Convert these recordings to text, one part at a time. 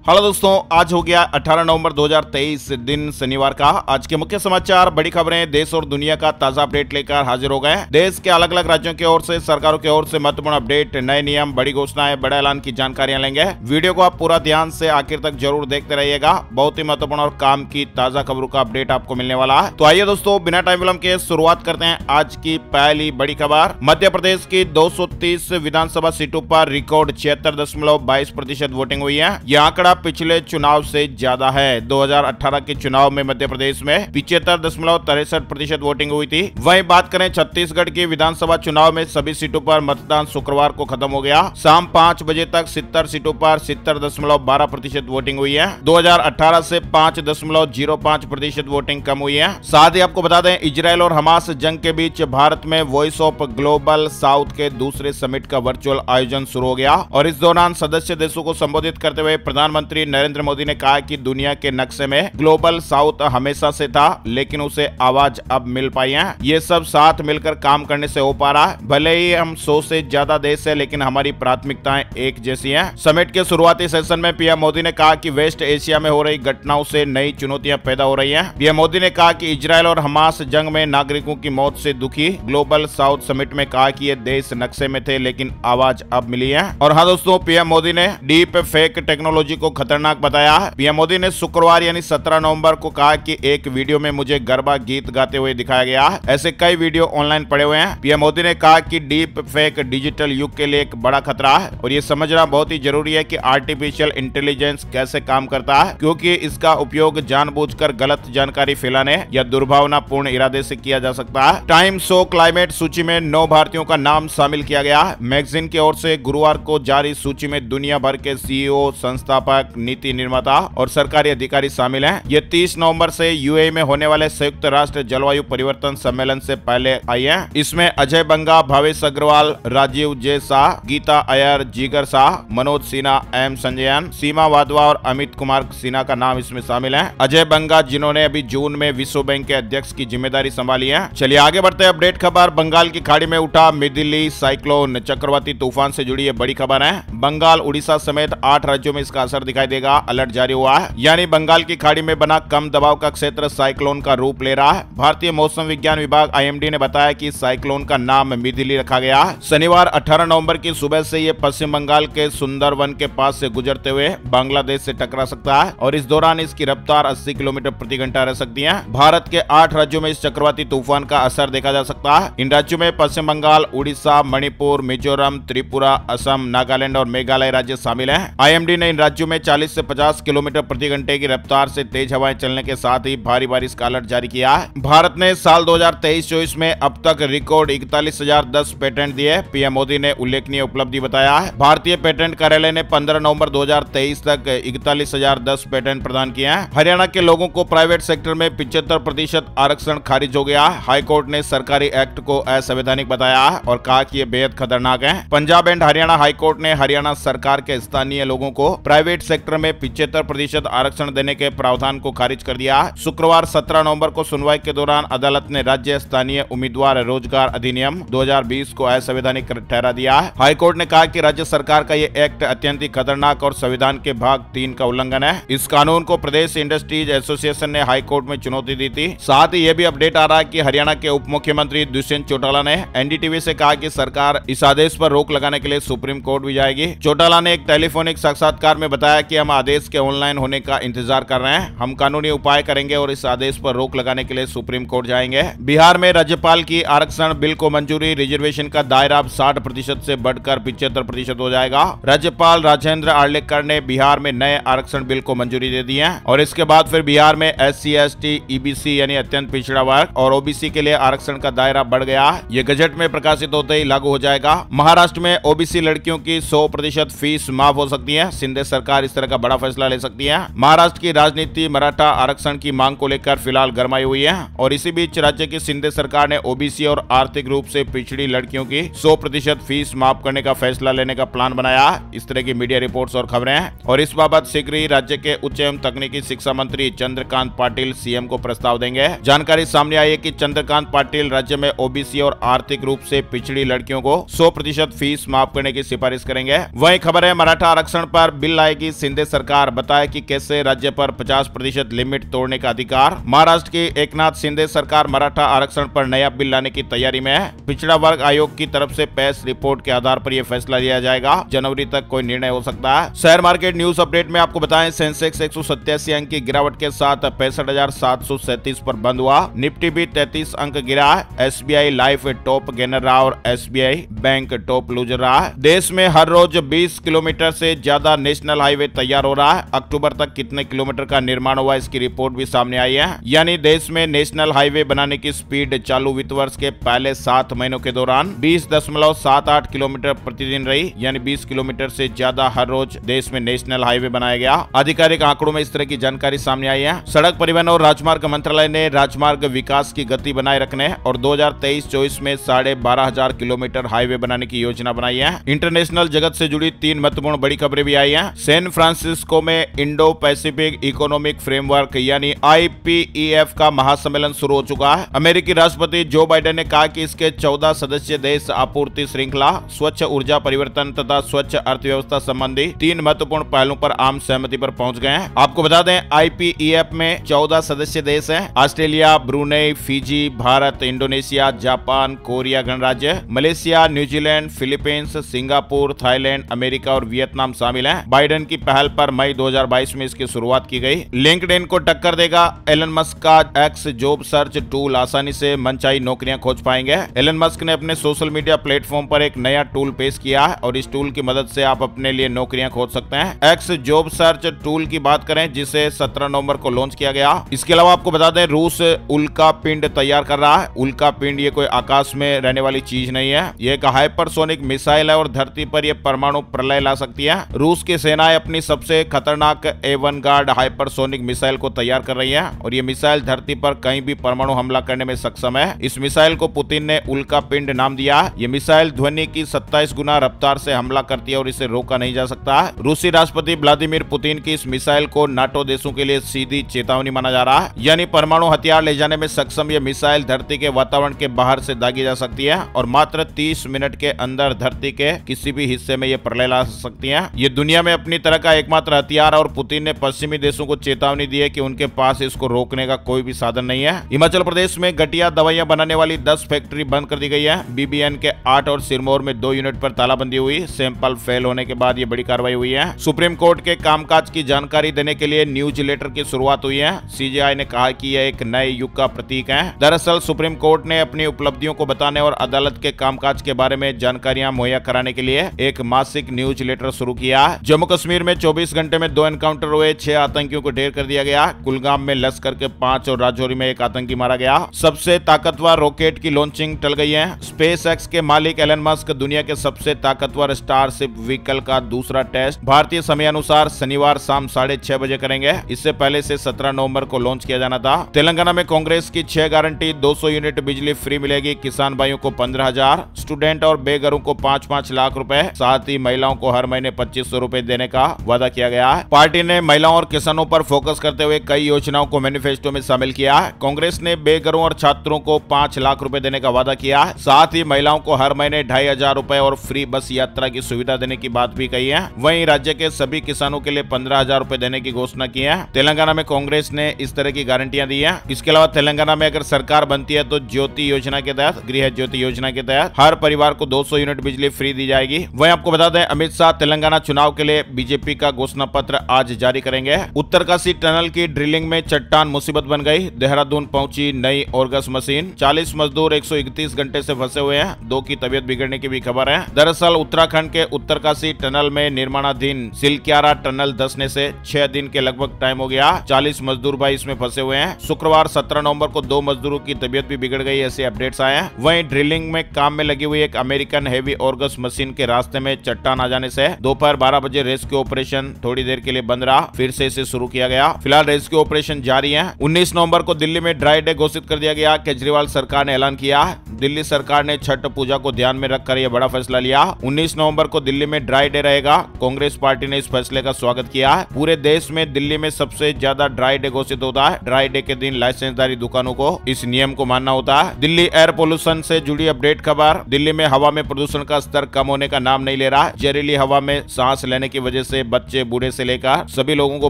Hello दोस्तों, आज हो गया 18 नवंबर 2023 दिन शनिवार का। आज के मुख्य समाचार, बड़ी खबरें, देश और दुनिया का ताजा अपडेट लेकर हाजिर हो गए। देश के अलग अलग राज्यों की ओर से, सरकारों की ओर से महत्वपूर्ण अपडेट, नए नियम, बड़ी घोषणाएं, बड़े ऐलान की जानकारियां लेंगे। वीडियो को आप पूरा ध्यान से आखिर तक जरूर देखते रहिएगा। बहुत ही महत्वपूर्ण और काम की ताजा खबरों का अपडेट आपको मिलने वाला है। तो आइए दोस्तों, बिना टाइम विलंब के शुरुआत करते हैं आज की पहली बड़ी खबर। मध्य प्रदेश की 230 विधानसभा सीटों पर रिकॉर्ड 76.22% वोटिंग हुई है। यह आंकड़ा पिछले चुनाव से ज्यादा है। 2018 के चुनाव में मध्य प्रदेश में 75.63% वोटिंग हुई थी। वहीं बात करें छत्तीसगढ़ की विधानसभा चुनाव में, सभी सीटों पर मतदान शुक्रवार को खत्म हो गया। शाम 5 बजे तक 70 सीटों पर 70.12% वोटिंग हुई है। 2018 से 5.05% वोटिंग कम हुई है। साथ ही आपको बता दें, इजरायल और हमास जंग के बीच भारत में वॉइस ऑफ ग्लोबल साउथ के दूसरे समिट का वर्चुअल आयोजन शुरू हो गया और इस दौरान सदस्य देशों को संबोधित करते हुए प्रधानमंत्री नरेंद्र मोदी ने कहा कि दुनिया के नक्शे में ग्लोबल साउथ हमेशा से था, लेकिन उसे आवाज अब मिल पाई है। ये सब साथ मिलकर काम करने से हो पा रहा है। भले ही हम 100 से ज्यादा देश है, लेकिन हमारी प्राथमिकताएं एक जैसी हैं। समिट के शुरुआती सेशन में पीएम मोदी ने कहा कि वेस्ट एशिया में हो रही घटनाओं से नई चुनौतियां पैदा हो रही हैं। पीएम मोदी ने कहा कि इजरायल और हमास जंग में नागरिकों की मौत से दुखी। ग्लोबल साउथ समिट में कहा कि ये देश नक्शे में थे, लेकिन आवाज अब मिली है। और हाँ दोस्तों, पीएम मोदी ने डीप फेक टेक्नोलॉजी को खतरनाक बताया। पीएम मोदी ने शुक्रवार यानी 17 नवंबर को कहा कि एक वीडियो में मुझे गरबा गीत गाते हुए दिखाया गया। ऐसे कई वीडियो ऑनलाइन पड़े हुए हैं। पीएम मोदी ने कहा कि डीप फेक डिजिटल युग के लिए एक बड़ा खतरा है और ये समझना बहुत ही जरूरी है कि आर्टिफिशियल इंटेलिजेंस कैसे काम करता है, क्योंकि इसका उपयोग जानबूझकर गलत जानकारी फैलाने या दुर्भावनापूर्ण इरादे से किया जा सकता है। टाइम्स ऑफ क्लाइमेट सूची में 9 भारतीयों का नाम शामिल किया गया। मैगजीन की ओर से गुरुवार को जारी सूची में दुनिया भर के सीईओ, संस्थापक, नीति निर्माता और सरकारी अधिकारी शामिल हैं। ये 30 नवंबर से यूएई में होने वाले संयुक्त राष्ट्र जलवायु परिवर्तन सम्मेलन से पहले आई है। इसमें अजय बंगा, भावेश अग्रवाल, राजीव जे शाह, गीता अय्यर, जिगर शाह, मनोज सिन्हा, एम संजयन, सीमा वाधवा और अमित कुमार सिन्हा का नाम इसमें शामिल है। अजय बंगा जिन्होंने अभी जून में विश्व बैंक के अध्यक्ष की जिम्मेदारी संभाली है। चलिए आगे बढ़ते हैं। अपडेट खबर, बंगाल की खाड़ी में उठा मिदिली साइक्लोन, चक्रवाती तूफान से जुड़ी ये बड़ी खबर है। बंगाल, उड़ीसा समेत 8 राज्यों में इसका असर दिखाई देगा। अलर्ट जारी हुआ है, यानी बंगाल की खाड़ी में बना कम दबाव का क्षेत्र साइक्लोन का रूप ले रहा है। भारतीय मौसम विज्ञान विभाग आईएमडी ने बताया कि साइक्लोन का नाम मिदिली रखा गया है। शनिवार 18 नवंबर की सुबह से ये पश्चिम बंगाल के सुंदरवन के पास से गुजरते हुए बांग्लादेश से टकरा सकता है और इस दौरान इसकी रफ्तार 80 किलोमीटर प्रति घंटा रह सकती है। भारत के 8 राज्यों में इस चक्रवाती तूफान का असर देखा जा सकता है। इन राज्यों में पश्चिम बंगाल, उड़ीसा, मणिपुर, मिजोरम, त्रिपुरा, असम, नागालैंड और मेघालय राज्य शामिल हैं। आईएमडी ने इन राज्यों में 40 से 50 किलोमीटर प्रति घंटे की रफ्तार से तेज हवाएं चलने के साथ ही भारी बारिश का अलर्ट जारी किया है। भारत ने साल 2023-24 में अब तक रिकॉर्ड 41,010 पेटेंट दिए। पीएम मोदी ने उल्लेखनीय उपलब्धि बताया है। भारतीय पेटेंट कार्यालय ने 15 नवंबर 2023 तक 41,010 पेटेंट प्रदान किए हैं। हरियाणा के लोगों को प्राइवेट सेक्टर में 75% आरक्षण खारिज हो गया। हाईकोर्ट ने सरकारी एक्ट को असंवैधानिक बताया और कहा कि ये बेहद खतरनाक है। पंजाब एंड हरियाणा हाईकोर्ट ने हरियाणा सरकार के स्थानीय लोगों को प्राइवेट सेक्टर में 75% आरक्षण देने के प्रावधान को खारिज कर दिया। शुक्रवार 17 नवंबर को सुनवाई के दौरान अदालत ने राज्य स्थानीय उम्मीदवार रोजगार अधिनियम 2020 को असंवैधानिक ठहरा दिया। हाईकोर्ट ने कहा कि राज्य सरकार का ये एक्ट अत्यंत खतरनाक और संविधान के भाग 3 का उल्लंघन है। इस कानून को प्रदेश इंडस्ट्रीज एसोसिएशन ने हाईकोर्ट में चुनौती दी थी। साथ ही ये भी अपडेट आ रहा है कि हरियाणा के उप मुख्यमंत्री दुष्यंत चौटाला ने एनडीटीवी से कहा कि सरकार इस आदेश पर रोक लगाने के लिए सुप्रीम कोर्ट भी जाएगी। चौटाला ने एक टेलीफोनिक साक्षात्कार में बताया कि हम आदेश के ऑनलाइन होने का इंतजार कर रहे हैं। हम कानूनी उपाय करेंगे और इस आदेश पर रोक लगाने के लिए सुप्रीम कोर्ट जाएंगे। बिहार में राज्यपाल की आरक्षण बिल को मंजूरी, रिजर्वेशन का दायरा अब 60% से बढ़कर 75% हो जाएगा। राज्यपाल राजेंद्र आर्लेकर ने बिहार में नए आरक्षण बिल को मंजूरी दे दी है और इसके बाद फिर बिहार में SC, ST, EBC यानी अत्यंत पिछड़ा वर्ग और OBC के लिए आरक्षण का दायरा बढ़ गया। ये गजट में प्रकाशित होते ही लागू हो जाएगा। महाराष्ट्र में OBC लड़कियों की 100% फीस माफ हो सकती है। शिंदे सरकार इस तरह का बड़ा फैसला ले सकती है। महाराष्ट्र की राजनीति मराठा आरक्षण की मांग को लेकर फिलहाल गरमाई हुई है और इसी बीच राज्य की शिंदे सरकार ने OBC और आर्थिक रूप से पिछड़ी लड़कियों की 100% फीस माफ करने का फैसला लेने का प्लान बनाया। इस तरह की मीडिया रिपोर्ट्स और खबरें हैं और इस बाबत शीघ्र ही राज्य के उच्च एवं तकनीकी शिक्षा मंत्री चंद्रकांत पाटिल सीएम को प्रस्ताव देंगे। जानकारी सामने आई है कि चंद्रकांत पाटिल राज्य में OBC और आर्थिक रूप से पिछड़ी लड़कियों को 100% फीस माफ करने की सिफारिश करेंगे। वही खबर है, मराठा आरक्षण पर बिल लाएगी शिंदे सरकार, बताया कि कैसे राज्य पर 50% लिमिट तोड़ने का अधिकार। महाराष्ट्र की एकनाथ शिंदे सरकार मराठा आरक्षण पर नया बिल लाने की तैयारी में है। पिछड़ा वर्ग आयोग की तरफ से पेश रिपोर्ट के आधार पर यह फैसला लिया जाएगा। जनवरी तक कोई निर्णय हो सकता है। शेयर मार्केट न्यूज अपडेट में आपको बताएं, सेंसेक्स 187 अंक की गिरावट के साथ 65,737 पर बंद हुआ। निफ्टी भी 33 अंक गिरा है। एसबीआई लाइफ टॉप गेनर रहा और एसबीआई बैंक टॉप लूजर रहा है। देश में हर रोज 20 किलोमीटर से ज्यादा नेशनल हाईवे तैयार हो रहा है। अक्टूबर तक कितने किलोमीटर का निर्माण हुआ, इसकी रिपोर्ट भी सामने आई है। यानी देश में नेशनल हाईवे बनाने की स्पीड चालू वित्त वर्ष के पहले 7 महीनों के दौरान 20.78 किलोमीटर प्रतिदिन रही। यानी 20 किलोमीटर से ज्यादा हर रोज देश में नेशनल हाईवे बनाया गया। आधिकारिक आंकड़ों में इस तरह की जानकारी सामने आई है। सड़क परिवहन और राजमार्ग मंत्रालय ने राजमार्ग विकास की गति बनाए रखने और 2023-24 में 12,500 किलोमीटर हाईवे बनाने की योजना बनाई है। इंटरनेशनल जगत से जुड़ी 3 महत्वपूर्ण बड़ी खबरें भी आई हैं। सैन फ्रांसिस्को में इंडो पैसिफिक इकोनॉमिक फ्रेमवर्क यानी IPEF का महासम्मेलन शुरू हो चुका है। अमेरिकी राष्ट्रपति जो बाइडेन ने कहा कि इसके 14 सदस्य देश आपूर्ति श्रृंखला, स्वच्छ ऊर्जा परिवर्तन तथा स्वच्छ अर्थव्यवस्था संबंधी 3 महत्वपूर्ण पहलुओं पर आम सहमति पर पहुंच गए हैं। आपको बता दें, IPEF में 14 सदस्य देश हैं। Australia, Brunei, Fiji, Bharat, Indonesia, Japan, Korea गणराज्य, Malaysia, New Zealand, Philippines, Singapore, Thailand, America और वियतनाम शामिल हैं। बाइडेन की पहल पर मई 2022 में इसकी शुरुआत की गई। लिंक्डइन को टक्कर देगा एलन मस्क का एक्स जॉब सर्च टूल, आसानी से मनचाही नौकरियां खोज पाएंगे। एलन मस्क ने अपने सोशल मीडिया प्लेटफॉर्म पर एक नया टूल पेश किया है और इस टूल की मदद से आप अपने लिए नौकरियां खोज सकते हैं। एक्स जॉब सर्च टूल की बात करें, जिसे 17 नवंबर को लॉन्च किया गया। इसके अलावा आपको बता दें, रूस उल्का पिंड तैयार कर रहा है। उल्का पिंड ये कोई आकाश में रहने वाली चीज नहीं है, ये एक हाइपरसोनिक मिसाइल है और धरती पर यह परमाणु प्रलय ला सकती है। रूस की सेनाएं अपनी सबसे खतरनाक एवनगार्ड हाइपरसोनिक मिसाइल को तैयार कर रही है और ये मिसाइल धरती पर कहीं भी परमाणु हमला करने में सक्षम है। इस मिसाइल को पुतिन ने उल्का पिंड नाम दिया। ये मिसाइल ध्वनि की 27 गुना रफ्तार से हमला करती है और इसे रोका नहीं जा सकता। रूसी राष्ट्रपति व्लादिमीर पुतिन की इस मिसाइल को नाटो देशों के लिए सीधी चेतावनी माना जा रहा है। यानी परमाणु हथियार ले जाने में सक्षम ये मिसाइल धरती के वातावरण के बाहर से दागी जा सकती है और मात्र 30 मिनट के अंदर धरती के किसी भी हिस्से में ये प्रलय ला सकती है। ये दुनिया में अपनी तरह का एकमात्र हथियार और पुतिन ने पश्चिमी देशों को चेतावनी दी है कि उनके पास इसको रोकने का कोई भी साधन नहीं है। हिमाचल प्रदेश में घटिया दवाइयां बनाने वाली 10 फैक्ट्री बंद कर दी गई है। BBN के 8 और सिरमौर में 2 यूनिट पर तालाबंदी हुई। सैंपल फेल होने के बाद ये बड़ी कार्रवाई हुई है। सुप्रीम कोर्ट के कामकाज की जानकारी देने के लिए न्यूज लेटर की शुरुआत हुई है। CJI ने कहा कि यह एक नए युग का प्रतीक है। दरअसल सुप्रीम कोर्ट ने अपनी उपलब्धियों को बताने और अदालत के कामकाज के बारे में जानकारियां मुहैया कराने के लिए एक मासिक न्यूज लेटर शुरू किया। जम्मू कश्मीर में 24 घंटे में 2 एनकाउंटर हुए, 6 आतंकियों को ढेर कर दिया गया। कुलगाम में लश्कर के 5 और राजौरी में 1 आतंकी मारा गया। सबसे ताकतवर रॉकेट की लॉन्चिंग टल गई है। SpaceX के मालिक एलन मस्क दुनिया के सबसे ताकतवर स्टारशिप व्हीकल का दूसरा टेस्ट भारतीय समय अनुसार शनिवार शाम 6:30 बजे करेंगे। इससे पहले से 17 नवंबर को लॉन्च किया जाना था। तेलंगाना में कांग्रेस की 6 गारंटी, 200 यूनिट बिजली फ्री मिलेगी। किसान भाइयों को 15,000, स्टूडेंट और बेघरों को 5-5 लाख रुपए, साथ ही महिलाओं को हर महीने 2500 रुपए देने का वादा किया गया है। पार्टी ने महिलाओं और किसानों पर फोकस करते हुए कई योजनाओं को मैनिफेस्टो में शामिल किया है। कांग्रेस ने बेघरों और छात्रों को 5 लाख रुपए देने का वादा किया है। साथ ही महिलाओं को हर महीने 2,500 रुपए और फ्री बस यात्रा की सुविधा देने की बात भी कही है। वहीं राज्य के सभी किसानों के लिए 15,000 रुपए देने की घोषणा की है। तेलंगाना में कांग्रेस ने इस तरह की गारंटियां दी है। इसके अलावा तेलंगाना में अगर सरकार बनती है तो ज्योति योजना के तहत, गृह ज्योति योजना के तहत हर परिवार को 200 यूनिट बिजली फ्री दी जाएगी। वहीं आपको बता दें, अमित शाह तेलंगाना चुनाव के लिए बीजेपी का घोषणा पत्र आज जारी करेंगे। उत्तरकाशी टनल की ड्रिलिंग में चट्टान मुसीबत बन गई। देहरादून पहुंची नई ऑर्गस मशीन। 40 मजदूर 131 घंटे से फंसे हुए हैं। 2 की तबीयत बिगड़ने की भी खबर है। दरअसल उत्तराखंड के उत्तरकाशी टनल में निर्माणाधीन सिलक्यारा टनल धंसने से 6 दिन के लगभग टाइम हो गया। 40 मजदूर भाई इसमें फंसे हुए हैं। शुक्रवार 17 नवंबर को 2 मजदूरों की तबीयत भी बिगड़ गई, ऐसे अपडेट्स आए हैं। वहीं ड्रिलिंग में काम में लगी हुई एक अमेरिकन हेवी ऑर्गस मशीन के रास्ते में चट्टान आ जाने से दोपहर 12 बजे रेस्क्यू ऑपरेशन थोड़ी देर के लिए बंद रहा, फिर से इसे शुरू किया गया। फिलहाल रेस्क्यू ऑपरेशन जारी है। 19 नवंबर को दिल्ली में ड्राई डे घोषित कर दिया गया। केजरीवाल सरकार ने ऐलान किया। दिल्ली सरकार ने छठ पूजा को ध्यान में रखकर यह बड़ा फैसला लिया। 19 नवंबर को दिल्ली में ड्राई डे रहेगा। कांग्रेस पार्टी ने इस फैसले का स्वागत किया है। पूरे देश में दिल्ली में सबसे ज्यादा ड्राई डे घोषित होता है। ड्राई डे के दिन लाइसेंसधारी दुकानों को इस नियम को मानना होता है। दिल्ली एयर पोल्यूशन से जुड़ी अपडेट खबर। दिल्ली में हवा में प्रदूषण का स्तर कम होने का नाम नहीं ले रहा है। जहरीली हवा में सांस लेने की वजह से बच्चे बूढ़े से लेकर सभी लोगों को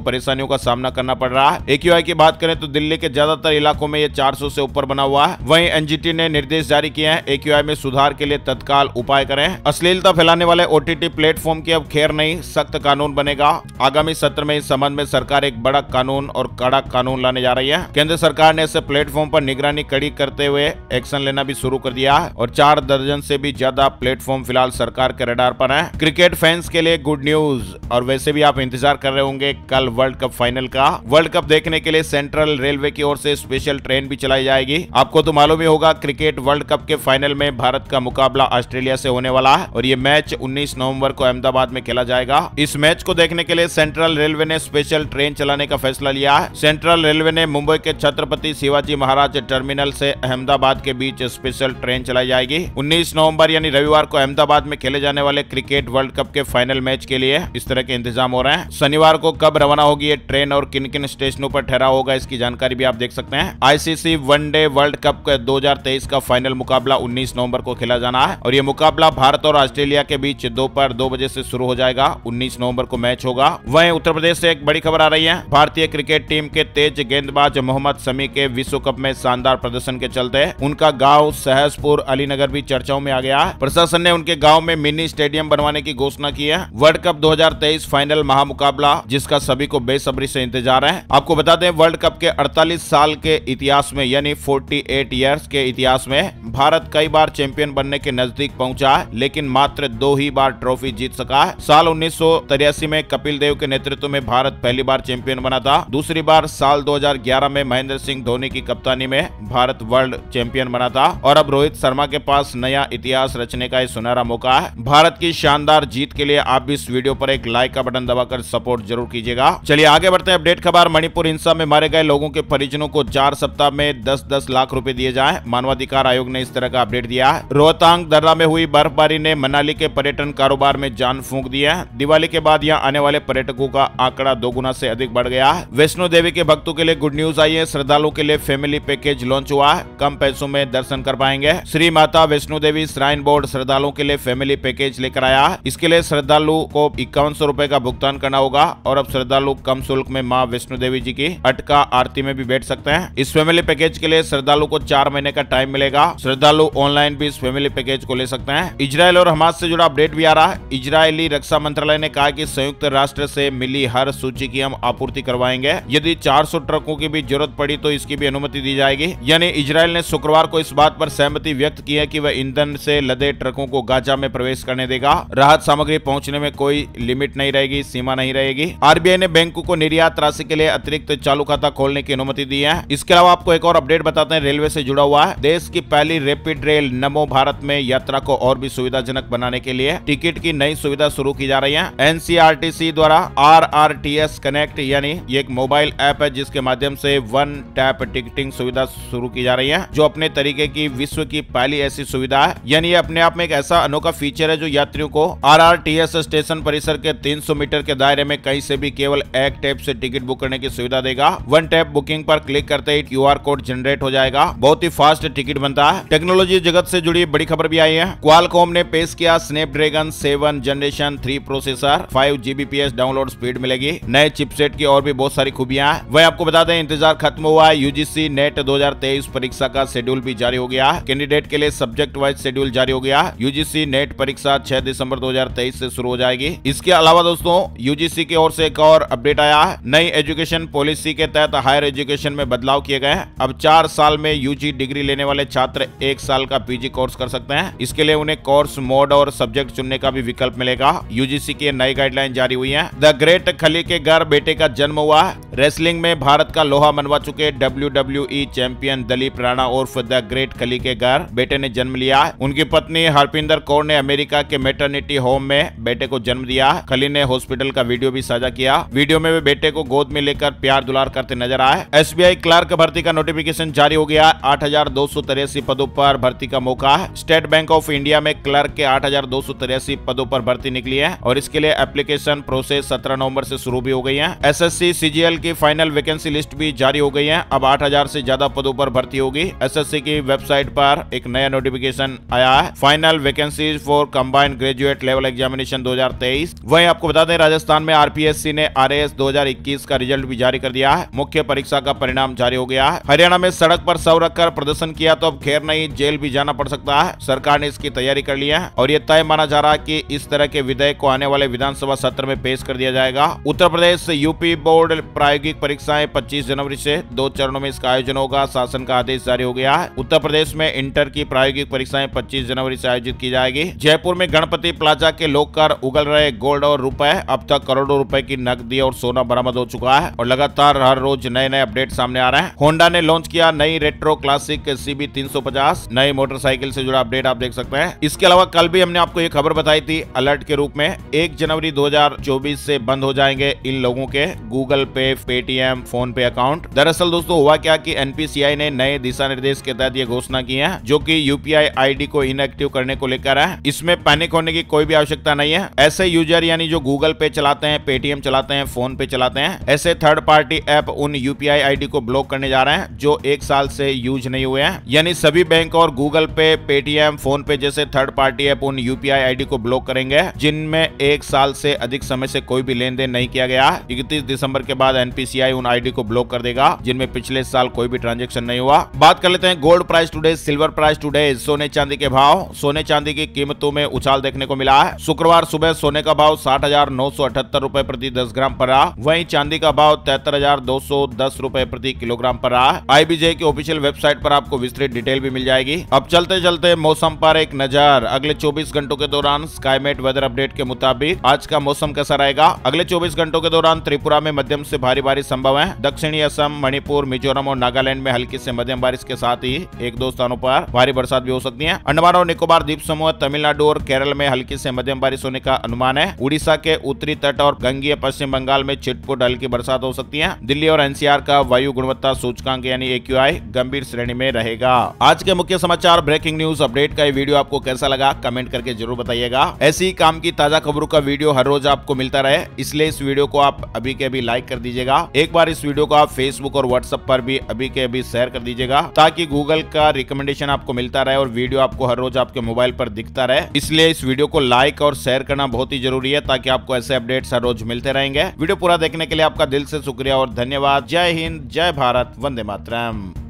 परेशानियों का सामना करना पड़ रहा है। AQI की बात करें तो दिल्ली के ज्यादातर इलाकों में ये 400 से ऊपर बना हुआ है। वहीं NGT ने निर्देश जारी किए हैं, AQI में सुधार के लिए तत्काल उपाय करें। अश्लीलता फैलाने वाले OTT प्लेटफॉर्म की अब खैर नहीं, सख्त कानून बनेगा। आगामी सत्र में इस संबंध में सरकार एक बड़ा कानून और कड़ा कानून लाने जा रही है। केंद्र सरकार ने ऐसे प्लेटफॉर्म पर निगरानी कड़ी करते हुए एक्शन लेना भी शुरू कर दिया है और 4 दर्जन से भी ज्यादा प्लेटफॉर्म फिलहाल सरकार के रडार पर हैं। क्रिकेट फैंस के लिए गुड न्यूज, और वैसे भी आप इंतजार कर रहे होंगे कल वर्ल्ड कप फाइनल का। वर्ल्ड कप देखने के लिए सेंट्रल रेलवे की ओर से स्पेशल ट्रेन भी चलाई जाएगी। आपको तो मालूम ही होगा, क्रिकेट वर्ल्ड कप के फाइनल में भारत का मुकाबला ऑस्ट्रेलिया से होने वाला है और ये मैच 19 नवंबर को अहमदाबाद में खेला जाएगा। इस मैच को देखने के लिए सेंट्रल रेलवे ने स्पेशल ट्रेन चलाने का फैसला लिया है। सेंट्रल रेलवे ने मुंबई के छत्रपति शिवाजी महाराज टर्मिनल से अहमदाबाद के बीच स्पेशल ट्रेन चलाई जाएगी। 19 नवंबर यानी रविवार को अहमदाबाद में खेले जाने वाले क्रिकेट वर्ल्ड कप के फाइनल मैच के लिए इस तरह के इंतजाम हो रहे हैं। शनिवार को कब रवाना होगी ये ट्रेन और किन किन स्टेशनों पर ठहराव होगा, इसकी जानकारी भी आप देख सकते हैं। ICC वनडे वर्ल्ड कप 2023 का फाइनल मुकाबला 19 नवंबर को खेला जाना है और ये मुकाबला भारत और ऑस्ट्रेलिया के बीच दोपहर 2 बजे से शुरू हो जाएगा। 19 नवंबर को मैच होगा। वहीं उत्तर प्रदेश से एक बड़ी खबर आ रही है। भारतीय क्रिकेट टीम के तेज गेंदबाज मोहम्मद शमी के विश्व कप में शानदार प्रदर्शन के चलते उनका गांव सहसपुर अलीनगर भी चर्चाओं में आ गया है। प्रशासन ने उनके गांव में मिनी स्टेडियम बनवाने की घोषणा की है। वर्ल्ड कप 2023 फाइनल महामुकाबला जिसका सभी को बेसब्री से इंतजार है। आपको बता दें, वर्ल्ड कप के 48 साल के इतिहास में यानी 48 इयर्स के इतिहास में भारत कई बार चैंपियन बनने के नजदीक पहुंचा है, लेकिन मात्र 2 ही बार ट्रॉफी जीत सका है। साल 1983 में कपिल देव के नेतृत्व में भारत पहली बार चैंपियन बना था। दूसरी बार साल 2011 में महेंद्र सिंह धोनी की कप्तानी में भारत वर्ल्ड चैंपियन बना था और अब रोहित शर्मा के पास नया इतिहास रचने का सुनहरा मौका है। भारत की शानदार जीत के लिए आप भी इस वीडियो पर एक लाइक का बटन दबाकर सपोर्ट जरूर कीजिएगा। चलिए आगे बढ़ते हैं। अपडेट खबर, मणिपुर हिंसा में मारे गए लोगों के परिजनों को 4 सप्ताह में 10-10 लाख रुपए दिए जाएं। मानवाधिकार आयोग ने इस तरह का अपडेट दिया है। रोहतांग दर्रा में हुई बर्फबारी ने मनाली के पर्यटन कारोबार में जान फूंक दी है। दिवाली के बाद यहाँ आने वाले पर्यटकों का आंकड़ा 2 गुना से अधिक बढ़ गया है। वैष्णो देवी के भक्तों के लिए गुड न्यूज आई है। श्रद्धालुओं के लिए फैमिली पैकेज लॉन्च हुआ है। कम पैसों में दर्शन कर पाएंगे। श्री माता वैष्णो देवी श्राइन बोर्ड श्रद्धालुओं के लिए फैमिली पैकेज लेकर आया है। इसके लिए श्रद्धालु को 5100 रुपए का भुगतान करना होगा और अब श्रद्धालु कम शुल्क में माँ वैष्णो देवी जी की अटका आरती में भी बैठ सकते हैं। इस फैमिली पैकेज के लिए श्रद्धालु को 4 महीने का टाइम मिलेगा। श्रद्धालु ऑनलाइन भी इस फैमिली पैकेज को ले सकते हैं। इजरायल और हमास से जुड़ा अपडेट भी आ रहा है। इजरायली रक्षा मंत्रालय ने कहा कि संयुक्त राष्ट्र से मिली हर सूची की हम आपूर्ति करवाएंगे। यदि 400 ट्रकों की भी जरूरत पड़ी तो इसकी भी अनुमति दी जाएगी। यानी इजरायल ने शुक्रवार को इस बात पर सहमति व्यक्त की है कि वह ईंधन से लदे ट्रकों को गाजा में प्रवेश करने देगा। राहत सामग्री पहुंचने में कोई लिमिट नहीं रहेगी, सीमा नहीं रहेगी। RBI ने बैंकों को निर्यात राशि के लिए अतिरिक्त चालू खाता खोलने की अनुमति दी है। इसके अलावा आपको एक और अपडेट बताते हैं, रेलवे से जुड़ा हुआ है। देश की पहली रैपिड रेल नमो भारत में यात्रा को और भी सुविधाजनक बनाने के लिए टिकट की नई सुविधा शुरू की जा रही है। NCRTC द्वारा RRTS कनेक्ट यानी ये एक मोबाइल ऐप है जिसके माध्यम से वन टैप टिकटिंग सुविधा शुरू की जा रही है, जो अपने तरीके की विश्व की पहली ऐसी सुविधा है। यानी ये अपने आप में एक ऐसा अनोखा फीचर है जो यात्रियों को RRTS स्टेशन परिसर के 300 मीटर के दायरे में कहीं से भी केवल एक टैप से टिकट बुक करने की सुविधा देगा। वन टैप बुकिंग पर क्लिक करते ही QR कोड जनरेट हो जाएगा। बहुत ही फास्ट टिकट बनता है। टेक्नोलॉजी जगत से जुड़ी बड़ी खबर भी आई है। क्वालकॉम ने पेश किया Snapdragon 7 generation 3 processor, 5 Gbps download speed मिलेगी। नए चिपसेट की और भी बहुत सारी खूबियां हैं। वही आपको बता दें, इंतजार खत्म हुआ है। UGC नेट 2023 परीक्षा का शेड्यूल भी जारी हो गया। कैंडिडेट के लिए सब्जेक्ट वाइज शेड्यूल जारी हो गया। UGC नेट परीक्षा 6 दिसंबर 2023 से शुरू हो जाएगी। इसके अलावा दोस्तों, UGC की ओर से एक और अपडेट आया है। नई एजुकेशन पॉलिसी के तहत हायर एजुकेशन में बदलाव किए गए हैं। अब 4 साल में UG डिग्री लेने वाले छात्र 1 साल का PG कोर्स कर सकते हैं। इसके लिए उन्हें कोर्स मोड और सब्जेक्ट चुनने का भी विकल्प मिलेगा। UGC की नई गाइडलाइन जारी हुई है। द ग्रेट खली के घर बेटे का जन्म हुआ। रेसलिंग में भारत का लोहा मनवा चुके WWE चैंपियन दलीप राणा उर्फ द ग्रेट खली के घर बेटे ने जन्म लिया। उनकी पत्नी हरपिंदर कौर ने अमेरिका के मैटरनिटी होम में बेटे को जन्म दिया। खली ने हॉस्पिटल का वीडियो भी साझा किया। वीडियो में वे बेटे को गोद में लेकर प्यार दुलार करते नजर आए। SBI क्लर्क भर्ती का नोटिफिकेशन जारी हो गया। 8,283 पदों पर भर्ती का मौका है। स्टेट बैंक ऑफ इंडिया में क्लर्क के 8,283 पदों पर भर्ती निकली है और इसके लिए एप्लीकेशन प्रोसेस 17 नवंबर से शुरू भी हो गई है। SSC CGL की फाइनल वैकेंसी लिस्ट भी जारी हो गई है। अब 8,000 से ज्यादा पदों पर भर्ती होगी। SSC की वेबसाइट पर एक नया नोटिफिकेशन आया है, final vacancy for combined graduate level examination 2023। वहीं आपको आपको बता दें राजस्थान में आरपीएससी ने आरएएस 2021 का रिजल्ट भी जारी कर दिया है। मुख्य परीक्षा का परिणाम जारी हो गया है। हरियाणा में सड़क पर शव रखकर प्रदर्शन किया तो अब खैर नहीं, जेल भी जाना पड़ सकता है। सरकार ने इसकी तैयारी कर ली है और ये तय माना जा रहा है कि इस तरह के विधेयक को आने वाले विधानसभा सत्र में पेश कर दिया जाएगा। उत्तर प्रदेश यूपी बोर्ड प्रायोगिक परीक्षाएं 25 जनवरी से 2 चरणों में इसका आयोजन होगा। शासन का आदेश जारी हो गया है। उत्तर प्रदेश में इंटर की प्रायोगिक परीक्षाएं 25 जनवरी से आयोजित की जाएगी। जयपुर में गणपति प्लाजा के लॉकर उगल रहे गोल्ड और रुपए। अब तक करोड़ों रुपए की नकदी और सोना बरामद हो चुका है और लगातार हर रोज नए नए अपडेट सामने आ रहे हैं। होंडा ने लॉन्च किया नई रेट्रो क्लासिक CB 350, नई मोटरसाइकिल से जुड़ा अपडेट आप देख सकते हैं। इसके अलावा कल भी हमने आपको एक खबर बताई थी अलर्ट के रूप में, 1 जनवरी 2024 से बंद हो जाएंगे इन लोगों के गूगल पे, पेटीएम, फोन पे अकाउंट। दरअसल दोस्तों हुआ क्या कि NPCI ने नए दिशा निर्देश के तहत ये घोषणा की है, जो कि UPI ID को इनएक्टिव करने को लेकर है। इसमें पैनिक होने की कोई भी आवश्यकता नहीं है। ऐसे यूजर यानी जो गूगल पे चलाते हैं, पेटीएम चलाते हैं, फोन पे चलाते हैं, ऐसे थर्ड पार्टी ऐप उन UPI ID को ब्लॉक करने जा रहे हैं जो 1 साल से यूज नहीं हुए हैं। यानी सभी बैंक और गूगल पे, पेटीएम, फोन पे जैसे थर्ड पार्टी ऐप उन UPI ID को ब्लॉक करेंगे जिनमें 1 साल से अधिक समय से कोई भी लेन देन नहीं किया गया। 31 दिसंबर के बाद NPCI उन ID को ब्लॉक कर देगा जिनमें पिछले साल कोई भी ट्रांजेक्शन नहीं हुआ। बात कर लेते हैं gold price today, silver price today, सोने चांदी के भाव। सोने चांदी की कीमतों में उछाल देखने को मिला है। शुक्रवार सुबह सोने का भाव 60,978 रुपए प्रति 10 ग्राम पर रहा। वहीं चांदी का भाव 73,210 रुपए प्रति किलोग्राम पर रहा। IBJ की ऑफिशियल वेबसाइट पर आपको विस्तृत डिटेल भी मिल जाएगी। अब चलते चलते मौसम पर एक नजर। अगले 24 घंटों के दौरान स्काईमेट वेदर अपडेट के मुताबिक आज का मौसम कैसा रहेगा। अगले 24 घंटों के दौरान त्रिपुरा में मध्यम से भारी बारिश संभव है। दक्षिणी असम, मणिपुर, मिजोरम और नागालैंड में हल्की से मध्यम बारिश के साथ ही 1-2 स्थानों पर भारी बरसात भी हो सकती है। अंडमान और निकोबार द्वीप समूह, तमिलनाडु और केरल में हल्की से मध्यम बारिश होने का अनुमान है। उड़ीसा के उत्तरी तट और गंगीय पश्चिम बंगाल में छिटपुट हल्की बरसात हो सकती है। दिल्ली और NCR का वायु गुणवत्ता सूचकांक यानी AQI गंभीर श्रेणी में रहेगा। आज के मुख्य समाचार ब्रेकिंग न्यूज अपडेट का ये वीडियो आपको कैसा लगा कमेंट करके जरूर बताइएगा। ऐसी ही काम की ताजा खबरों का वीडियो हर रोज आपको मिलता रहे, इसलिए इस वीडियो को आप अभी के अभी लाइक कर दीजिएगा। एक बार इस वीडियो को आप फेसबुक और व्हाट्सएप पर भी अभी के अभी शेयर कर दीजिएगा ताकि गूगल का रिकमेंडेशन आपको मिलता रहे और वीडियो आपको हर रोज आपके मोबाइल पर दिखता रहे। इसलिए इस वीडियो को लाइक और शेयर करना बहुत ही जरूरी है ताकि आपको ऐसे अपडेट्स हर रोज मिलते रहेंगे। वीडियो पूरा देखने के लिए आपका दिल से शुक्रिया और धन्यवाद। जय हिंद, जय भारत, वंदे मातरम।